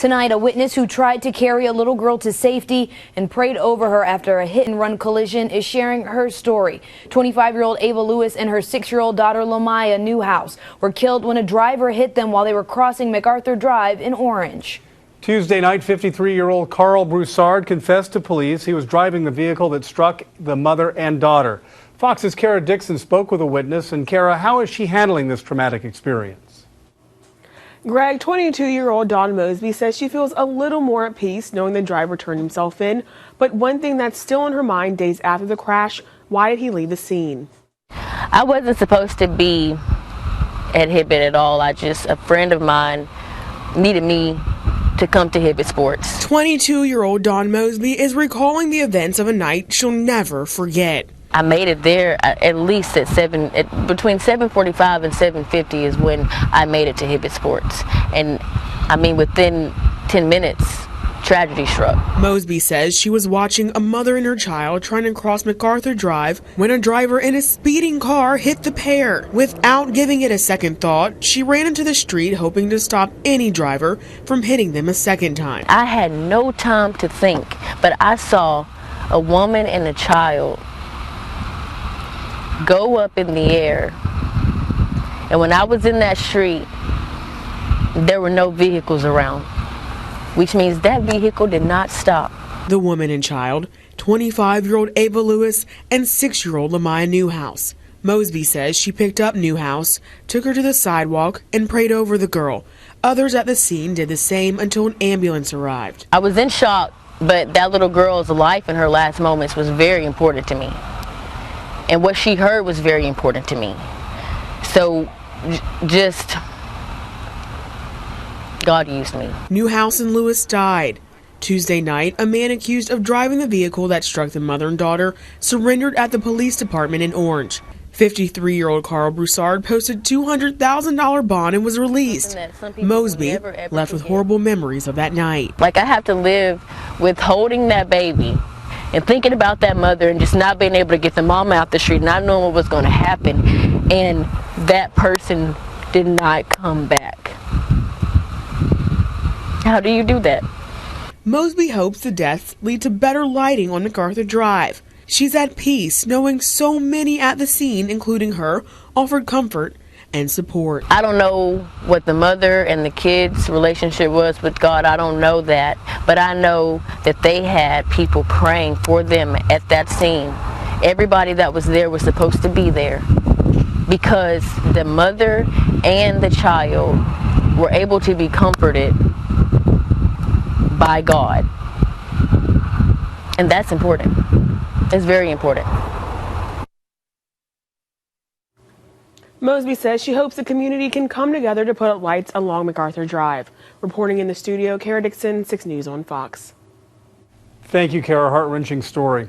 Tonight, a witness who tried to carry a little girl to safety and prayed over her after a hit-and-run collision is sharing her story. 25-year-old Ava Lewis and her 6-year-old daughter Lamya Newhouse were killed when a driver hit them while they were crossing MacArthur Drive in Orange. Tuesday night, 53-year-old Carl Broussard confessed to police he was driving the vehicle that struck the mother and daughter. Fox's Kara Dixon spoke with a witness. And Kara, how is she handling this traumatic experience? Greg, 22-year-old Dawn Mosby says she feels a little more at peace knowing the driver turned himself in. But one thing that's still on her mind days after the crash, why did he leave the scene? I wasn't supposed to be at Hibbett at all. A friend of mine needed me to come to Hibbett Sports. 22-year-old Dawn Mosby is recalling the events of a night she'll never forget. I made it there at least at between 7:45 and 7:50 is when I made it to Hibbett Sports. And I mean, within 10 minutes, tragedy struck. Mosby says she was watching a mother and her child trying to cross MacArthur Drive when a driver in a speeding car hit the pair. Without giving it a second thought, she ran into the street hoping to stop any driver from hitting them a second time. I had no time to think, but I saw a woman and a child go up in the air, and when I was in that street, there were no vehicles around, which means that vehicle did not stop. The woman and child, 25-year-old Ava Lewis and 6-year-old Lamya Newhouse. Mosby says she picked up Newhouse, took her to the sidewalk, and prayed over the girl. Others at the scene did the same until an ambulance arrived. I was in shock, but that little girl's life in her last moments was very important to me. And what she heard was very important to me. So, just, God used me. Newhouse and Lewis died. Tuesday night, a man accused of driving the vehicle that struck the mother and daughter surrendered at the police department in Orange. 53-year-old Carl Broussard posted $200,000 bond and was released. Mosby left with horrible memories of that night. Like, I have to live with holding that baby and thinking about that mother and just not being able to get the mom out the street, not knowing what was going to happen, and that person did not come back. How do you do that? Mosby hopes the deaths lead to better lighting on MacArthur Drive. She's at peace knowing so many at the scene, including her, offered comfort and support. I don't know what the mother and the kids' relationship was with God. I don't know that. But I know that they had people praying for them at that scene. Everybody that was there was supposed to be there because the mother and the child were able to be comforted by God. And that's important. It's very important. Mosby says she hopes the community can come together to put up lights along MacArthur Drive. Reporting in the studio, Kara Dixon, 6 News on Fox. Thank you, Kara. Heart-wrenching story.